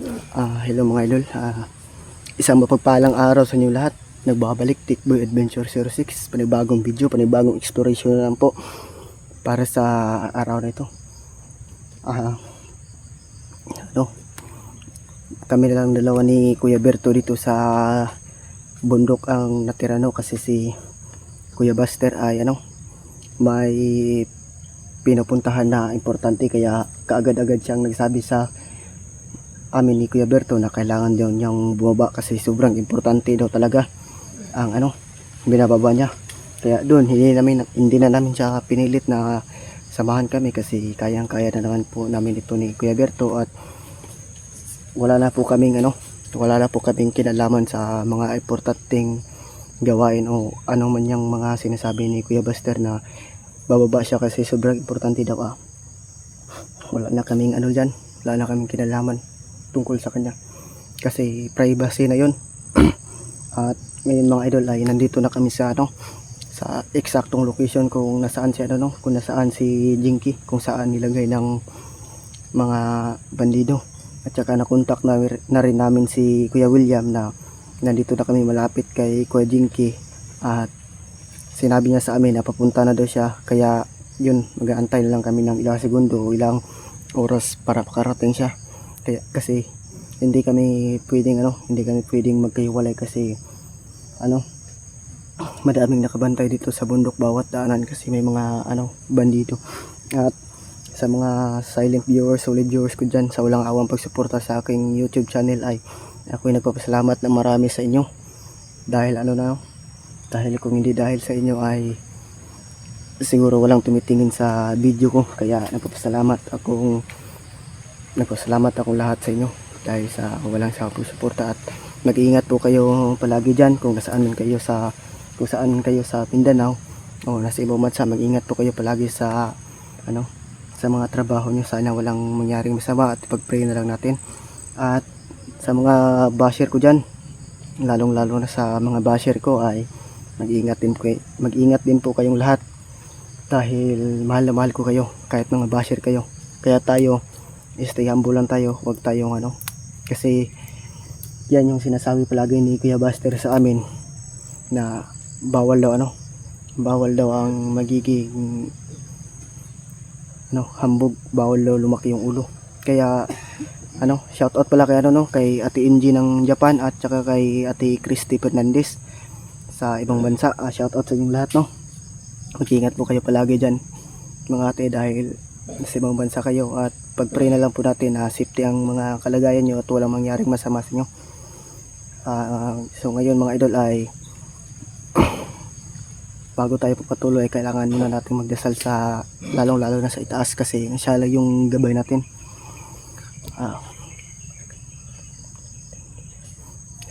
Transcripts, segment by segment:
Hello mga idol. Isang mapagpalang araw sa inyo lahat. Nagbabalik Tikboy Adventure 06. Panibagong video, panibagong exploration na lang po para sa araw na ito. Ano, kami na lang dalawa ni Kuya Berto dito sa bundok ang natira, no, kasi si Kuya Buster ay may pinupuntahan na importante, kaya kaagad-agad siyang nagsabi sa amin ni Kuya Berto na kailangan daw niyang bumaba kasi sobrang importante daw talaga ang binababa niya. Kaya doon hindi na namin siya pinilit na samahan kami kasi kayang-kaya na naman po namin ito ni Kuya Berto, at wala na po kaming kinalaman sa mga importanteng gawain o ano man yung mga sinasabi ni Kuya Buster na bababa siya kasi sobrang importante daw. Wala na kaming wala na kaming kinalaman tungkol sa kanya kasi privacy na yun. At ngayon mga idol ay nandito na kami sa sa eksaktong location kung nasaan kung nasaan si Jinky, kung saan nilagay ng mga bandido. At saka nakontak na rin namin si Kuya William na nandito na kami malapit kay Kuya Jinky, at sinabi niya sa amin na papunta na daw siya, kaya yun, mag-aantay na lang kami ng ilang segundo o ilang oras para makarating siya. Kasi hindi kami pwedeng magkahiwalay kasi madaming nakabantay dito sa bundok bawat daanan kasi may mga bandido. At sa mga silent viewers, solid viewers ko dyan, sa walang awang pagsuporta sa aking YouTube channel, ay ako'y nagpapasalamat na marami sa inyo. Dahil dahil kung hindi dahil sa inyo ay siguro walang tumitingin sa video ko. Kaya nagpapasalamat akong lahat sa inyo dahil sa walang sawang suporta. At mag-iingat po kayo palagi dyan kung saan kayo sa Mindanao o nasa ibang bansa. Mag-iingat po kayo palagi sa sa mga trabaho nyo. Sana walang mangyaring masama at pag-pray na lang natin. At sa mga basher ko dyan, lalong lalo na sa mga basher ko, ay mag-iingat din po kayong lahat dahil mahal na mahal ko kayo kahit mga basher kayo. Kaya tayo stay humble lang tayo, huwag tayong kasi yan yung sinasabi palagi ni Kuya Buster sa amin na bawal daw ang magiging hambog, bawal daw lumaki yung ulo. Kaya shout out pala kay Ate Inji ng Japan at saka kay Ate Christy Fernandez sa ibang bansa. Shout out sa inyong lahat, mag-ingat po kayo palagi dyan mga ate, dahil sa ibang bansa kayo, at pag-pray na lang po natin na safety ang mga kalagayan nyo at walang mangyaring masama sa inyo. So ngayon mga idol ay bago tayo patuloy, kailangan muna natin magdasal sa lalo na sa itaas kasi inshallah yung gabay natin.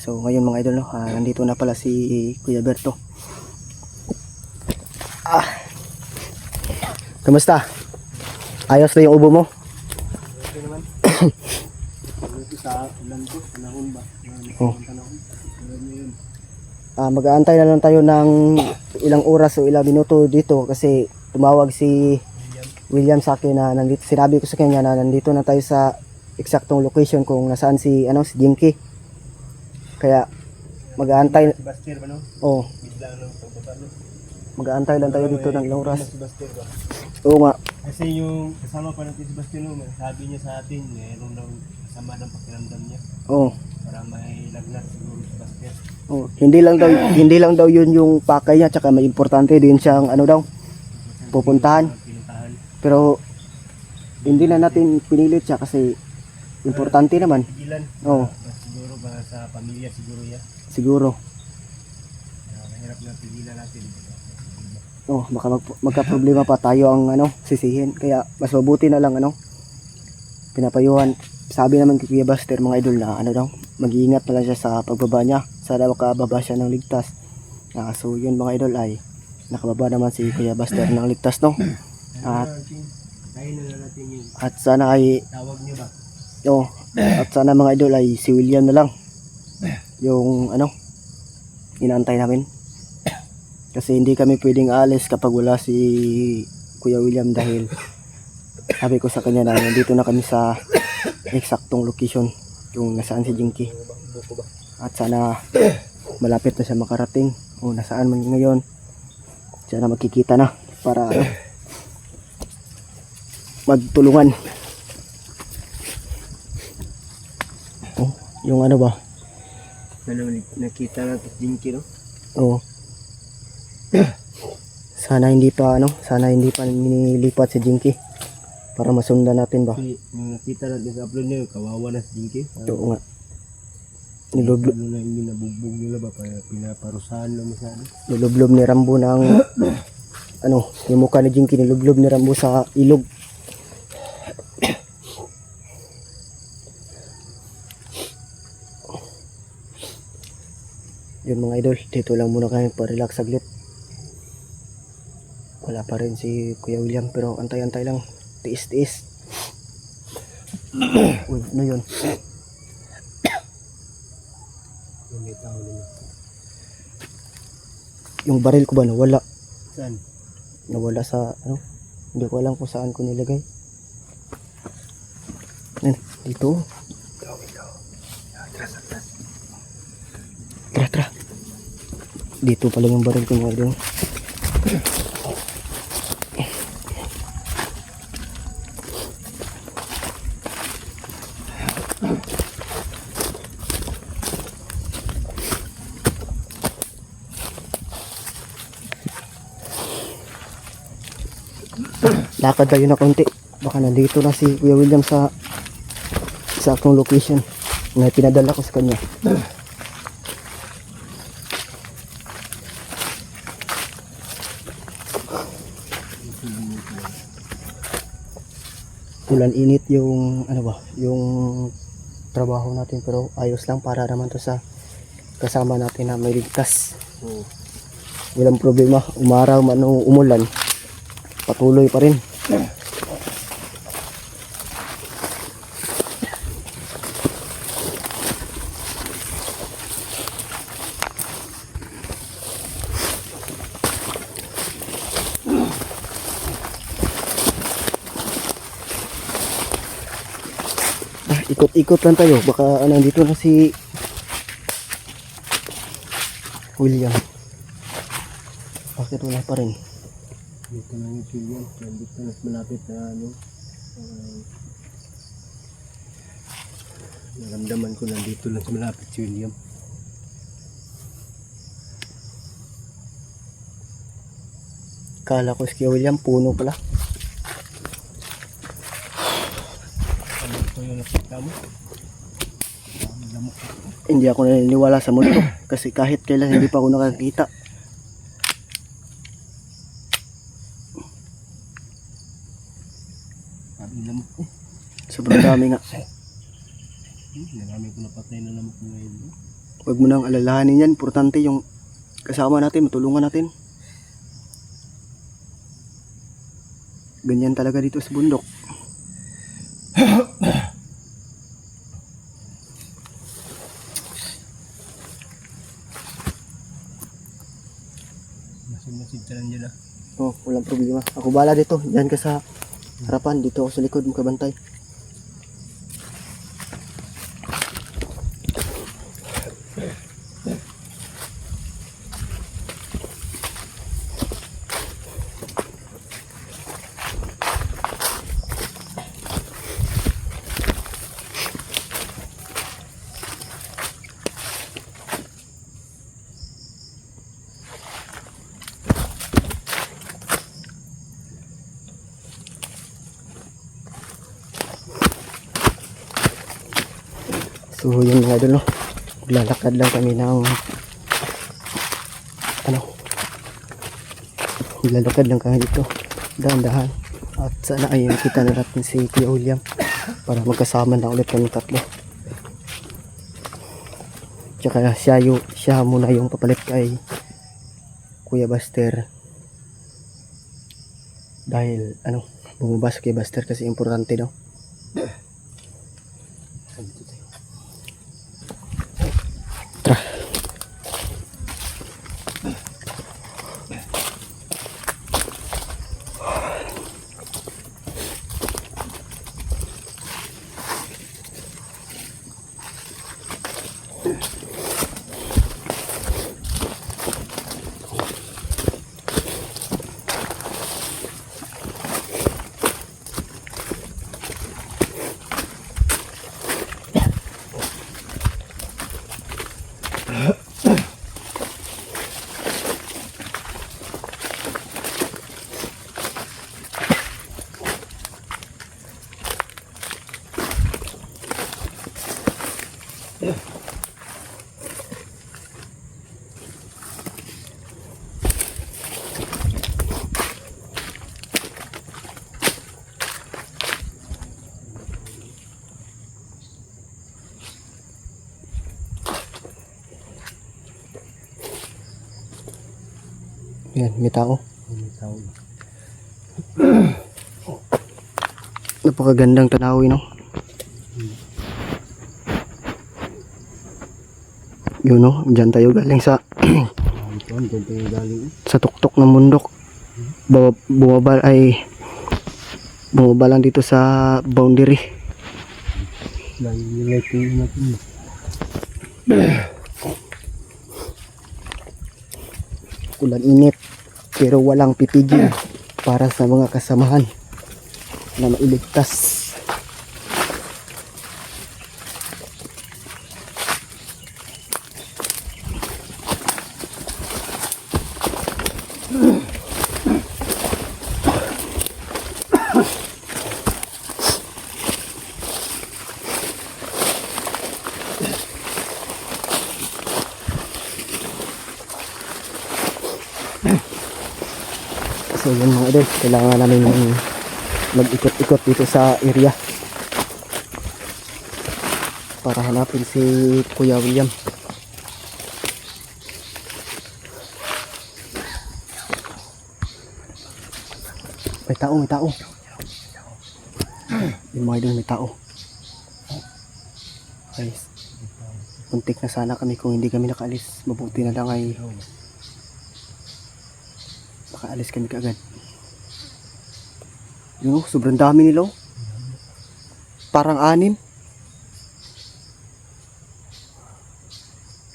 So ngayon mga idol, nandito na pala si Kuya Berto. Kamusta? Ayos na yung ubo mo? Okay naman. Sa ulan ko, panahon ba? Mag-aantay na lang tayo ng ilang oras o ilang minuto dito kasi tumawag si William sa akin na nandito. Sinabi ko sa kanya na nandito na tayo sa eksaktong location kung nasaan si Jinky. Kaya mag-aantay. Si Buster ba Oo. Mag-aantay lang tayo dito ng ilang oras. Oo nga. Kasi yung kasama pa natin si Buster, sabi niya sa atin, mayroon daw kasama ng pakiramdam niya. Oo. Para may lagnat siguro si Buster. Oh, hindi lang daw yun yung pakay niya, tsaka may importante din siyang pupuntahan. Pero hindi na natin pinilit siya kasi importante naman. Oo. Siguro ba sa pamilya siguro ya? Siguro. Mahirap na pigilan natin. Oh, baka magka-problema pa tayo ang sisihin. Kaya mas mabuti na lang pinapayuhan. Sabi naman kay Kuya Buster mga idol na mag-iingat na lang siya sa pagbaba niya. Sana makababa siya ng ligtas. So yun mga idol, ay nakababa naman si Kuya Buster ng ligtas, At sana ay tawag niyo ba? At sana mga idol ay si William na lang yung inaantay namin. Kasi hindi kami pwedeng aalis kapag wala si Kuya William, dahil sabi ko sa kanya na nandito na kami sa eksaktong location kung nasaan si Jinky. Buko ba? At sana malapit na siya makarating o nasaan man ngayon. Sana magkikita na para magtulungan. Oh, yung ano ba? Sana nakita natin si Jinky, no? Oh. Sana hindi pa nilipat si Jinky para masundan natin ba. Kasi yung nakita natin sa upload niya, kawawa na si Jinky. Oo nga. Nilublob, Ano na yung nabugbog nila ba? Pinaparusahan lang masyado. nilublob ni Rambo ng ano, yung mukha ni Jinky nilublob ni Rambo sa ilog. Yun mga idol, dito lang muna kami pa-relax saglit. Wala pa rin si Kuya William pero antay-antay lang. Tiis-tiis. Uy, ano yun? Yung may tao nila. Yung baril ko ba nawala? Saan? Nawala sa ano? Hindi ko alam kung saan ko nilagay. Yan, dito. Tara. Dito pala yung baril ko mga idol. Lakad tayo na konti. Baka nandito na si Kuya William sa aktong location na pinadala ko sa kanya. Ulan init yung ano ba, yung trabaho natin pero ayos lang para naman to sa kasama natin na may ligtas. Oo. Walang problema, umaraw man o umulan, patuloy pa rin. Ikot-ikot lang tayo, baka nandito na si William. Bakit wala pa rin? Dito na yung William. Nandito na malapit na ano. Naramdaman ko nandito lang sa malapit si William. Kala ko si Kuya William, puno pala. Ano ito yung nakita mo? Lamok. Hindi ako naniniwala sa multo kasi kahit kailan hindi pa ako nakakita. Sabi lamok ko. Sobrang dami nga. Marami ko napatay na lamok ngayon. No? Huwag mo nang alalahanin yan. Importante yung kasama natin, matulungan natin. Ganyan talaga dito sa bundok. Masin-masin ka lang dyan ah. Oh, walang problema. Ako bala dito. Diyan ka sa harapan. Dito ako sa likod. Makabantay. So yun mga idol, no? Maglalakad lang kami ng maglalakad lang kami dito dahan-dahan at sana ay nakita na natin si Kuya William para magkasama na ulit kami tatlo. Tsaka siya muna yung papalit kay Kuya Buster dahil bumabas kay Buster kasi importante daw. Tara. Yan, may tao. May tao. Napakagandang tanawin, no? Yun, no? Diyan tayo galing sa Ito, dyan tayo galing. sa tuktok ng bundok. Bumaba lang dito sa boundary. Lagi nilay ko yun natin. Ulan init, pero walang pipigil para sa mga kasamahan na mailigtas. So yun mga idol, kailangan namin mag-ikot-ikot dito sa area para hanapin si Kuya William. May tao, may tao. Yung mga idol, may tao. Guys, muntik na sana kami kung hindi kami nakaalis. Mabuti na lang ay makaalis kami kaagad. Yun, sobrang dami nila. Parang 6.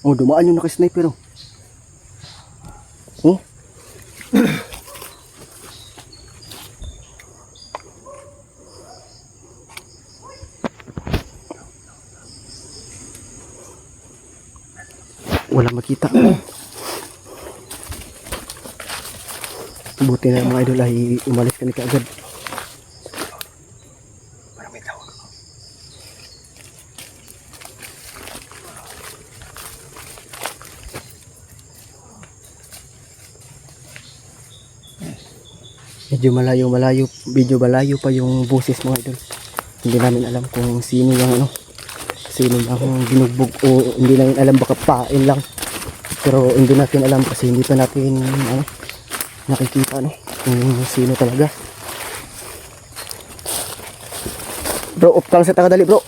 Oh, dumaan yung naka-sniper. Oh. Wala makita. Buti na mga idol ay umalis kami kaagad. Parang may tawag ako. Medyo malayo pa yung boses mga idol. Hindi namin alam kung sino yung sino yung binugbog o hindi namin alam, baka pain lang. Pero hindi natin alam kasi hindi pa natin nakikita kung sino talaga. Bro, off ka lang sa tagadali bro.